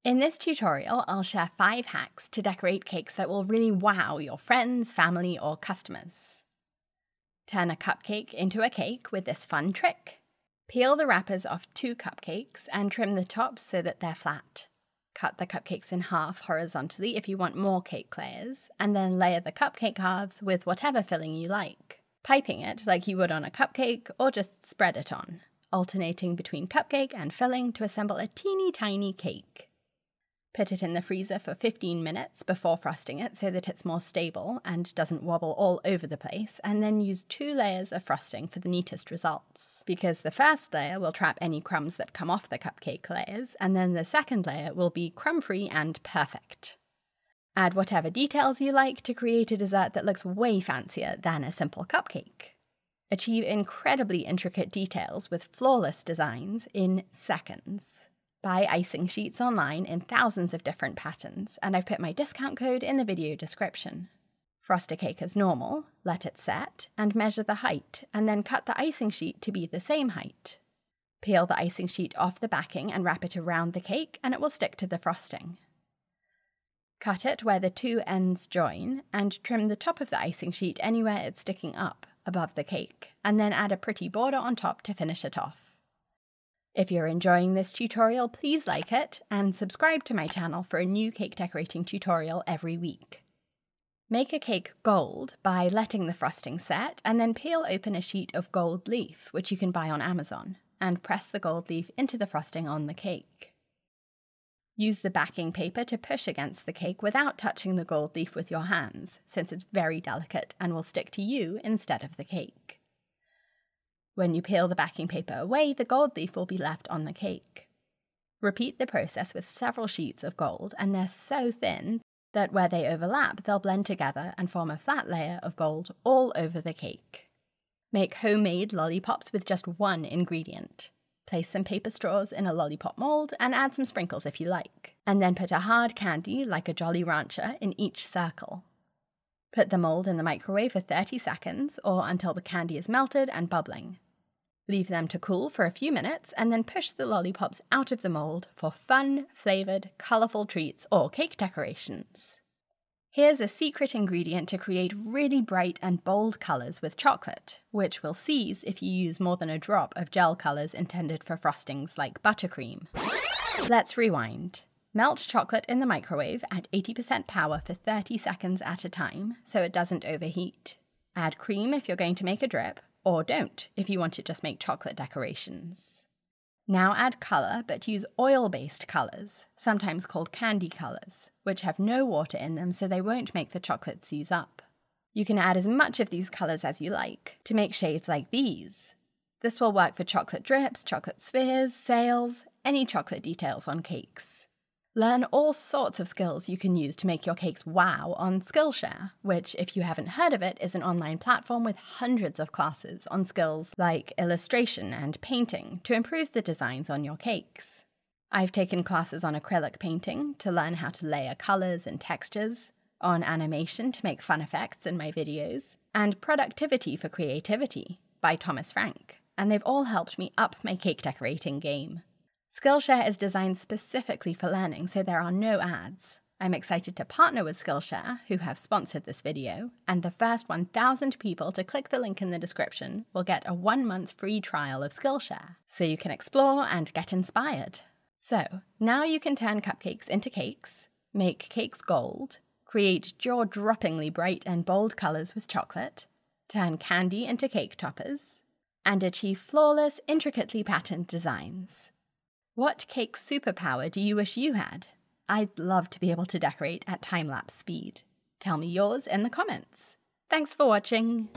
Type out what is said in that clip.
In this tutorial, I'll share 5 hacks to decorate cakes that will really wow your friends, family, or customers. Turn a cupcake into a cake with this fun trick. Peel the wrappers off 2 cupcakes and trim the tops so that they're flat. Cut the cupcakes in half horizontally if you want more cake layers, and then layer the cupcake halves with whatever filling you like, piping it like you would on a cupcake or just spread it on, alternating between cupcake and filling to assemble a teeny tiny cake. Put it in the freezer for 15 minutes before frosting it so that it's more stable and doesn't wobble all over the place, and then use 2 layers of frosting for the neatest results, because the first layer will trap any crumbs that come off the cupcake layers, and then the second layer will be crumb-free and perfect. Add whatever details you like to create a dessert that looks way fancier than a simple cupcake. Achieve incredibly intricate details with flawless designs in seconds. Buy icing sheets online in thousands of different patterns, and I've put my discount code in the video description. Frost a cake as normal, let it set, and measure the height, and then cut the icing sheet to be the same height. Peel the icing sheet off the backing and wrap it around the cake, and it will stick to the frosting. Cut it where the 2 ends join, and trim the top of the icing sheet anywhere it's sticking up, above the cake, and then add a pretty border on top to finish it off. If you're enjoying this tutorial, please like it and subscribe to my channel for a new cake decorating tutorial every week. Make a cake gold by letting the frosting set and then peel open a sheet of gold leaf, which you can buy on Amazon, and press the gold leaf into the frosting on the cake. Use the backing paper to push against the cake without touching the gold leaf with your hands, since it's very delicate and will stick to you instead of the cake. When you peel the backing paper away, the gold leaf will be left on the cake. Repeat the process with several sheets of gold, and they're so thin that where they overlap, they'll blend together and form a flat layer of gold all over the cake. Make homemade lollipops with just 1 ingredient. Place some paper straws in a lollipop mold and add some sprinkles if you like, and then put a hard candy like a Jolly Rancher in each circle. Put the mold in the microwave for 30 seconds or until the candy is melted and bubbling. Leave them to cool for a few minutes and then push the lollipops out of the mold for fun, flavoured, colourful treats or cake decorations. Here's a secret ingredient to create really bright and bold colours with chocolate, which will seize if you use more than a drop of gel colours intended for frostings like buttercream. Let's rewind. Melt chocolate in the microwave at 80% power for 30 seconds at a time so it doesn't overheat. Add cream if you're going to make a drip, or don't if you want to just make chocolate decorations. Now add colour, but use oil-based colours, sometimes called candy colours, which have no water in them so they won't make the chocolate seize up. You can add as much of these colours as you like to make shades like these. This will work for chocolate drips, chocolate spheres, sails, any chocolate details on cakes. Learn all sorts of skills you can use to make your cakes wow on Skillshare, which, if you haven't heard of it, is an online platform with hundreds of classes on skills like illustration and painting to improve the designs on your cakes. I've taken classes on acrylic painting to learn how to layer colours and textures, on animation to make fun effects in my videos, and Productivity for Creativity by Thomas Frank, and they've all helped me up my cake decorating game. Skillshare is designed specifically for learning, so there are no ads. I'm excited to partner with Skillshare, who have sponsored this video, and the first 1,000 people to click the link in the description will get a 1-month free trial of Skillshare, so you can explore and get inspired. So, now you can turn cupcakes into cakes, make cakes gold, create jaw-droppingly bright and bold colours with chocolate, turn candy into cake toppers, and achieve flawless, intricately patterned designs. What cake superpower do you wish you had? I'd love to be able to decorate at time-lapse speed. Tell me yours in the comments. Thanks for watching!